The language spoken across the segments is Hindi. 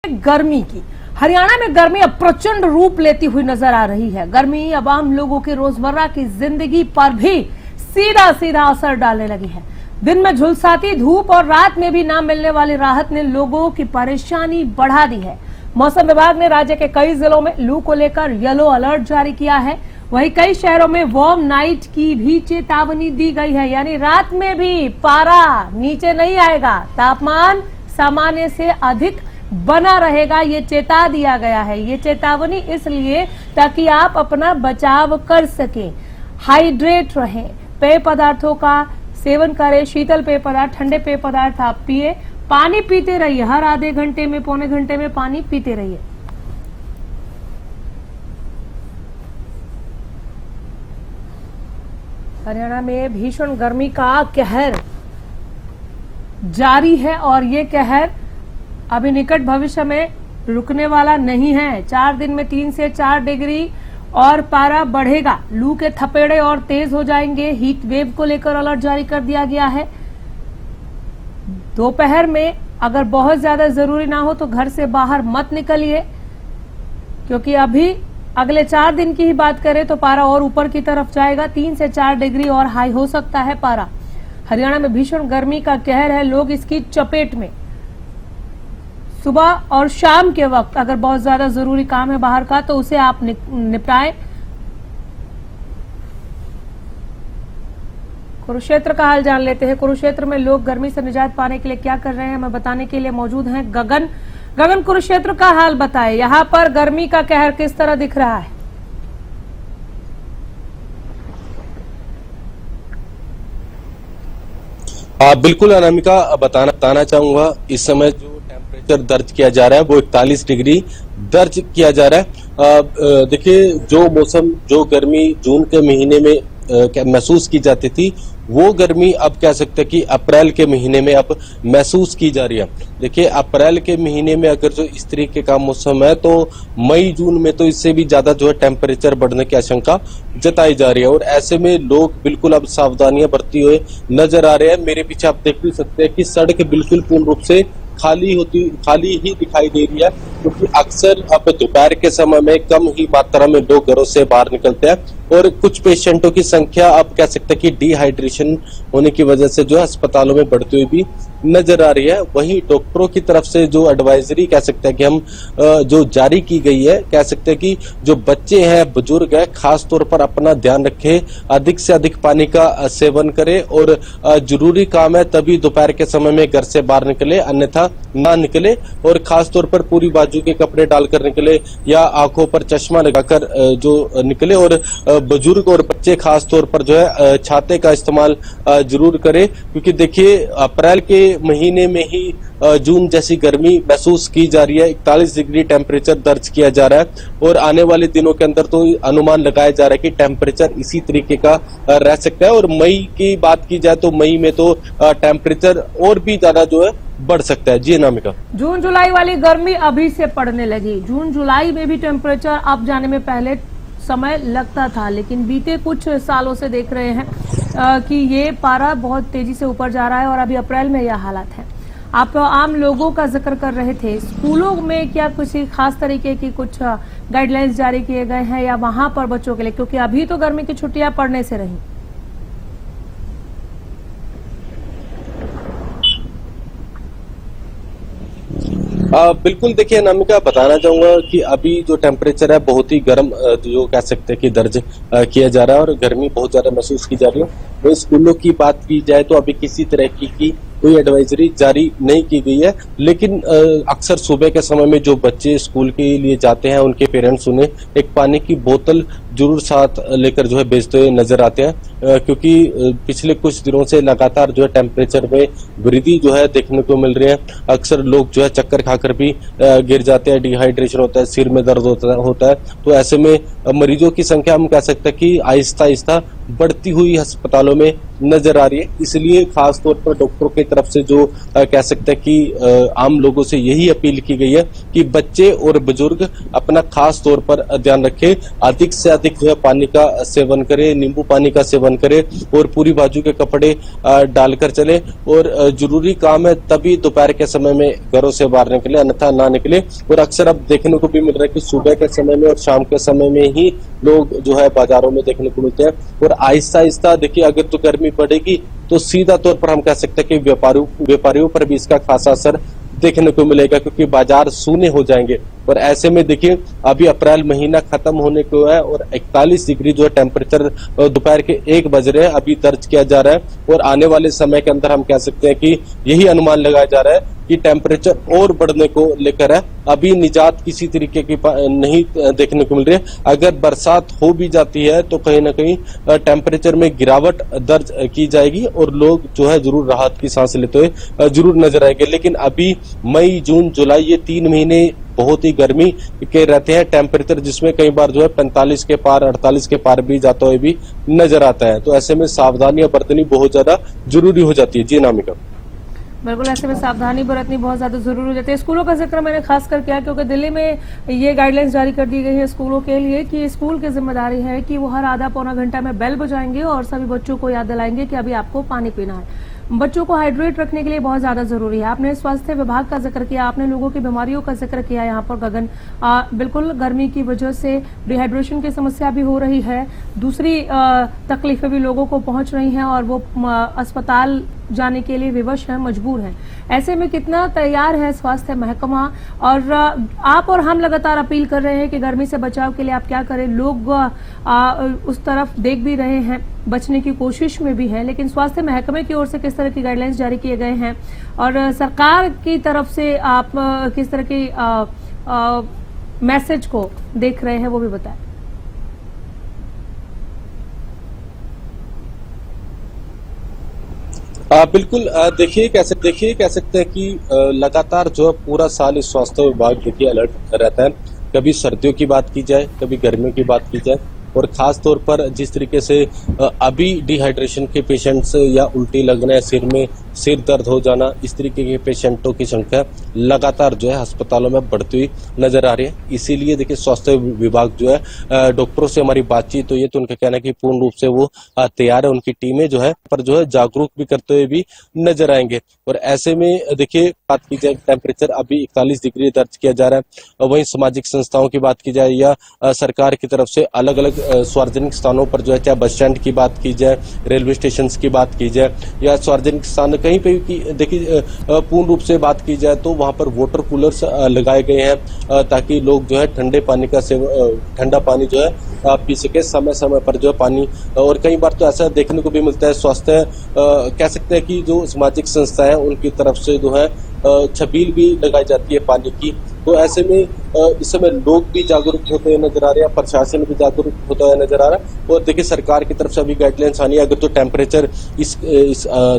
गर्मी की। हरियाणा में गर्मी अब प्रचंड रूप लेती हुई नजर आ रही है। गर्मी अब आम लोगों के रोजमर्रा की जिंदगी पर भी सीधा सीधा असर डालने लगी है। दिन में झुलसाती धूप और रात में भी ना मिलने वाली राहत ने लोगों की परेशानी बढ़ा दी है। मौसम विभाग ने राज्य के कई जिलों में लू को लेकर येलो अलर्ट जारी किया है। वहीं कई शहरों में वार्म नाइट की भी चेतावनी दी गई है, यानी रात में भी पारा नीचे नहीं आएगा, तापमान सामान्य से अधिक बना रहेगा, ये चेता दिया गया है। ये चेतावनी इसलिए ताकि आप अपना बचाव कर सकें, हाइड्रेट रहें, पेय पदार्थों का सेवन करें, शीतल पेय पदार्थ, ठंडे पेय पदार्थ आप पिए, पानी पीते रहिए, हर आधे घंटे में पौने घंटे में पानी पीते रहिए। हरियाणा में भीषण गर्मी का कहर जारी है और ये कहर अभी निकट भविष्य में रुकने वाला नहीं है। 4 दिन में 3 से 4 डिग्री और पारा बढ़ेगा। लू के थपेड़े और तेज हो जाएंगे। हीट वेव को लेकर अलर्ट जारी कर दिया गया है। दोपहर में अगर बहुत ज्यादा जरूरी ना हो तो घर से बाहर मत निकलिए, क्योंकि अभी अगले 4 दिन की ही बात करें तो पारा और ऊपर की तरफ जाएगा। 3 से 4 डिग्री और हाई हो सकता है पारा। हरियाणा में भीषण गर्मी का कहर है, लोग इसकी चपेट में। सुबह और शाम के वक्त अगर बहुत ज्यादा जरूरी काम है बाहर का तो उसे आप निपटाएं। कुरुक्षेत्र का हाल जान लेते हैं। कुरुक्षेत्र में लोग गर्मी से निजात पाने के लिए क्या कर रहे हैं, हमें बताने के लिए मौजूद हैं गगन कुरुक्षेत्र का हाल बताएं। यहाँ पर गर्मी का कहर किस तरह दिख रहा है? बिल्कुल अनामिका, बताना चाहूंगा इस समय जो टेम्परेचर दर्ज किया जा रहा है वो 41 डिग्री दर्ज किया जा रहा है। देखिए, जो मौसम, जो गर्मी जून के महीने में महसूस की जाती थी, वो गर्मी अब कह सकते हैं कि अप्रैल के महीने में अब महसूस की जा रही है। देखिए, अप्रैल के महीने में अगर जो इस तरीके का मौसम है तो मई जून में तो इससे भी ज्यादा जो है टेम्परेचर बढ़ने की आशंका जताई जा रही है। और ऐसे में लोग बिल्कुल अब सावधानियां बरते हुए नजर आ रहे हैं। मेरे पीछे आप देख भी सकते हैं कि सड़क बिल्कुल पूर्ण रूप से खाली ही दिखाई दे रही है, क्योंकि अक्सर अब दोपहर के समय में कम ही मात्रा में लोग घरों से बाहर निकलते हैं। और कुछ पेशेंटों की संख्या अब कह सकते हैं कि डिहाइड्रेशन होने की वजह से जो है अस्पतालों में बढ़ती हुई भी नजर आ रही है। वहीं डॉक्टरों की तरफ से जो एडवाइजरी कह सकते हैं कि हम जो जारी की गई है, कह सकते हैं कि जो बच्चे हैं, बुजुर्ग है, खास तौर पर अपना ध्यान रखें, अधिक से अधिक पानी का सेवन करें और जरूरी काम है तभी दोपहर के समय में घर से बाहर निकले, अन्यथा ना निकले। और खास तौर पर पूरी बाजू के कपड़े डालकर निकले या आंखों पर चश्मा लगाकर जो निकले। और बुजुर्ग और बच्चे खास तौर पर जो है छाते का इस्तेमाल जरूर करें, क्योंकि देखिए अप्रैल के महीने में ही जून जैसी गर्मी महसूस की जा रही है। 41 डिग्री टेम्परेचर दर्ज किया जा रहा है और आने वाले दिनों के अंदर तो अनुमान लगाया जा रहा है कि टेम्परेचर इसी तरीके का रह सकता है। और मई की बात की जाए तो मई में तो टेम्परेचर और भी ज्यादा जो है बढ़ सकता है। जी अनामिका, जून जुलाई वाली गर्मी अभी से पड़ने लगी। जून जुलाई में भी टेम्परेचर अप जाने में पहले समय लगता था, लेकिन बीते कुछ सालों से देख रहे हैं कि ये पारा बहुत तेजी से ऊपर जा रहा है और अभी अप्रैल में यह हालत है। आप आम लोगों का जिक्र कर रहे थे, स्कूलों में क्या किसी खास तरीके की कुछ गाइडलाइंस जारी किए गए हैं या वहां पर बच्चों के लिए, क्योंकि अभी तो गर्मी की छुट्टियां पड़ने से रही? बिल्कुल, देखिए अनामिका, बताना चाहूंगा कि अभी जो टेम्परेचर है बहुत ही गर्म जो कह सकते हैं कि दर्ज किया जा रहा है और गर्मी बहुत ज्यादा महसूस की जा रही है। तो स्कूलों की बात की जाए तो अभी किसी तरह की कोई एडवाइजरी जारी नहीं की गई है, लेकिन अक्सर सुबह के समय में जो बच्चे स्कूल के लिए जाते हैं उनके पेरेंट्स उन्हें एक पानी की बोतल जरूर साथ लेकर जो है भेजते हुए नजर आते हैं, क्योंकि पिछले कुछ दिनों से लगातार जो है टेम्परेचर में वृद्धि जो है देखने को मिल रही है। अक्सर लोग जो है चक्कर खाकर भी गिर जाते हैं, डिहाइड्रेशन होता है, सिर में दर्द होता है। तो ऐसे में मरीजों की संख्या हम कह सकते हैं कि आहिस्ता आहिस्ता बढ़ती हुई अस्पतालों में नजर आ रही है। इसलिए खास तौर पर डॉक्टरों की तरफ से जो कह सकते हैं कि आम लोगों से यही अपील की गई है कि बच्चे और बुजुर्ग अपना खास तौर पर ध्यान रखें, अधिक से अधिक जो है पानी का सेवन करें, नींबू पानी का सेवन करें और पूरी बाजू के कपड़े डालकर चले और जरूरी काम है तभी दोपहर के समय में घरों से बाहर निकले, अन्यथा ना निकले। और अक्सर अब देखने को भी मिल रहा है कि सुबह के समय में और शाम के समय में ही लोग जो है बाजारों में देखने को मिलते हैं। और आहिस्ता आहिस्ता देखिए, अगर तो गर्मी बढ़ेगी तो सीधा तौर पर हम कह सकते हैं कि व्यापारियों पर भी इसका खासा असर देखने को मिलेगा, क्योंकि बाजार सूने हो जाएंगे। और ऐसे में देखिए, अभी अप्रैल महीना खत्म होने को है और 41 डिग्री जो है टेम्परेचर दोपहर के 1 बज रहे हैं अभी दर्ज किया जा रहा है। और आने वाले समय के अंदर हम कह सकते हैं कि यही अनुमान लगाया जा रहा है कि टेम्परेचर और बढ़ने को लेकर है। अभी निजात किसी तरीके की नहीं देखने को मिल रही है। अगर बरसात हो भी जाती है तो कहीं ना कहीं टेम्परेचर में गिरावट दर्ज की जाएगी और लोग जो है जरूर राहत की सांस लेते हुए जरूर नजर आएंगे। लेकिन अभी मई, जून, जुलाई ये 3 महीने बहुत ही गर्मी के रहते हैं टेम्परेचर, जिसमें कई बार जो है 45 के पार, 48 के पार भी जाता हुए भी नजर आता है। तो ऐसे में सावधानियां बरतनी बहुत ज्यादा जरूरी हो जाती है। जी नामिका। बिल्कुल, ऐसे में सावधानी बरतनी बहुत ज्यादा जरूरी हो जाती है। स्कूलों का जिक्र मैंने खास कर किया क्योंकि दिल्ली में ये गाइडलाइंस जारी कर दी गई है स्कूलों के लिए कि स्कूल की जिम्मेदारी है कि वो हर आधा पौना घंटा में बेल बजाएंगे और सभी बच्चों को याद दिलाएंगे कि अभी आपको पानी पीना है। बच्चों को हाइड्रेट रखने के लिए बहुत ज्यादा जरूरी है। आपने स्वास्थ्य विभाग का जिक्र किया, आपने लोगों की बीमारियों का जिक्र किया यहाँ पर गगन। बिल्कुल, गर्मी की वजह से डिहाइड्रेशन की समस्या भी हो रही है, दूसरी तकलीफें भी लोगों को पहुंच रही हैं और वो अस्पताल जाने के लिए विवश हैं, मजबूर हैं। ऐसे में कितना तैयार है स्वास्थ्य महकमा? और आप और हम लगातार अपील कर रहे हैं कि गर्मी से बचाव के लिए आप क्या करें। लोग उस तरफ देख भी रहे हैं, बचने की कोशिश में भी है, लेकिन स्वास्थ्य महकमे की ओर से किस तरह की गाइडलाइंस जारी किए गए हैं और सरकार की तरफ से आप किस तरह की मैसेज को देख रहे हैं वो भी बताएं। बिल्कुल, देखिए कह सकते हैं कि लगातार जो पूरा साल इस स्वास्थ्य विभाग देखिए अलर्ट रहता है। कभी सर्दियों की बात की जाए, कभी गर्मियों की बात की जाए, और खास तौर पर जिस तरीके से अभी डिहाइड्रेशन के पेशेंट्स या उल्टी लगना, सिर में सिर दर्द हो जाना, इस तरीके के पेशेंटों की संख्या लगातार जो है अस्पतालों में बढ़ती हुई नजर आ रही है। इसीलिए देखिए, स्वास्थ्य विभाग जो है डॉक्टरों से हमारी बातचीत हुई है तो उनका कहना है कि पूर्ण रूप से वो तैयार है। उनकी टीमें जो है पर जो है जागरूक भी करते हुए भी नजर आएंगे। और ऐसे में देखिए, बात की जाए टेम्परेचर अभी 41 डिग्री दर्ज किया जा रहा है। और वहीं सामाजिक संस्थाओं की बात की जाए या सरकार की तरफ से अलग अलग सार्वजनिक स्थानों पर जो है, चाहे बस स्टैंड की बात की जाए, रेलवे स्टेशन की बात की जाए या सार्वजनिक स्थान कहीं पे की देखिए, पूर्ण रूप से बात की जाए तो वहां पर वाटर कूलर्स लगाए गए हैं ताकि लोग जो है ठंडा पानी जो है पी सके समय समय पर जो है पानी। और कई बार तो ऐसा देखने को भी मिलता है, स्वास्थ्य कह सकते हैं कि जो सामाजिक संस्थाएं उनकी तरफ से जो है छबील भी लगाई जाती है पानी की। तो ऐसे में इस समय लोग भी जागरूक होते हुए नजर आ रहे हैं, प्रशासन भी जागरूक होता हुआ नजर आ रहा है। और देखिए, सरकार की तरफ से अभी गाइडलाइंस आनी है। अगर तो टेम्परेचर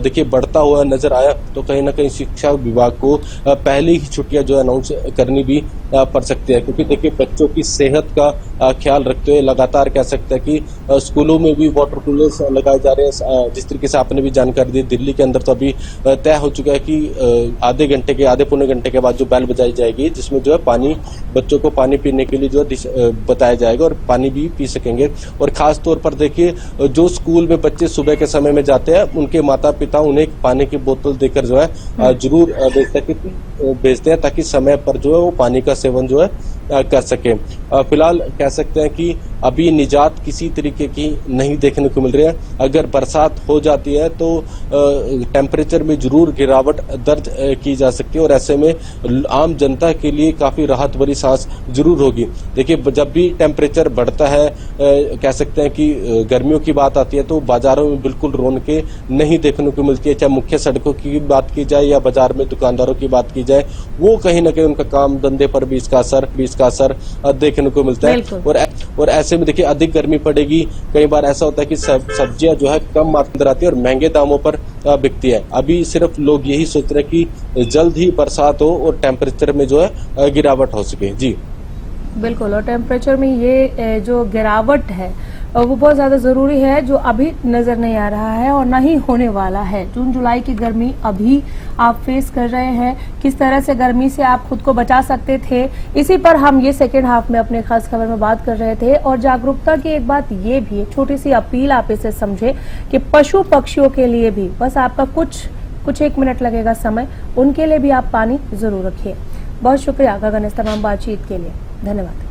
देखिए बढ़ता हुआ नजर आया तो कहीं ना कहीं शिक्षा विभाग को पहले ही छुट्टियां जो अनाउंस करनी भी पड़ सकती है, क्योंकि देखिए बच्चों की सेहत का ख्याल रखते हुए लगातार कह सकते हैं कि स्कूलों में भी वाटर कूलर्स लगाए जा रहे हैं। जिस तरीके से आपने भी जानकारी दी, दिल्ली के अंदर तो अभी तय हो चुका है कि आधे पौने घंटे के बाद जो बेल बजाई जाएगी, जिसमें जो है पानी, बच्चों को पानी पीने के लिए जो बताया जाएगा और पानी भी पी सकेंगे। और खास तौर पर देखिए, जो स्कूल में बच्चे सुबह के समय में जाते हैं, उनके माता पिता उन्हें पानी की बोतल देकर जो है जरूर भेजते हैं ताकि समय पर जो है वो पानी का सेवन जो है कर सके। फिलहाल कह सकते हैं कि अभी निजात किसी तरीके की नहीं देखने को मिल रही है। अगर बरसात हो जाती है तो टेम्परेचर में जरूर गिरावट दर्ज की जा सकती है और ऐसे में आम जनता के लिए काफी राहत भरी सांस जरूर होगी। देखिए, जब भी टेम्परेचर बढ़ता है, कह सकते हैं कि गर्मियों की बात आती है तो बाजारों में बिल्कुल रौनकें नहीं देखने को मिलती है। चाहे मुख्य सड़कों की बात की जाए या बाजार में दुकानदारों की बात की जाए, वो कहीं ना कहीं उनका काम धंधे पर भी इसका असर देखने को मिलता है। और ऐसे में देखिए, अधिक गर्मी पड़ेगी, कई बार ऐसा होता है कि सब्जियां जो है कम मात्रा में आती है और महंगे दामों पर बिकती है। अभी सिर्फ लोग यही सोच रहे हैं कि जल्द ही बरसात हो और टेम्परेचर में जो है गिरावट हो सके। जी बिल्कुल, और टेम्परेचर में ये जो गिरावट है वो बहुत ज्यादा जरूरी है, जो अभी नजर नहीं आ रहा है और नहीं होने वाला है। जून जुलाई की गर्मी अभी आप फेस कर रहे हैं, किस तरह से गर्मी से आप खुद को बचा सकते थे, इसी पर हम ये सेकेंड हाफ में अपने खास खबर में बात कर रहे थे। और जागरूकता की एक बात ये भी, एक छोटी सी अपील आप इसे समझे कि पशु पक्षियों के लिए भी बस आपका कुछ 1 मिनट लगेगा समय, उनके लिए भी आप पानी जरूर रखिए। बहुत शुक्रिया गगन इस तमाम बातचीत के लिए, धन्यवाद।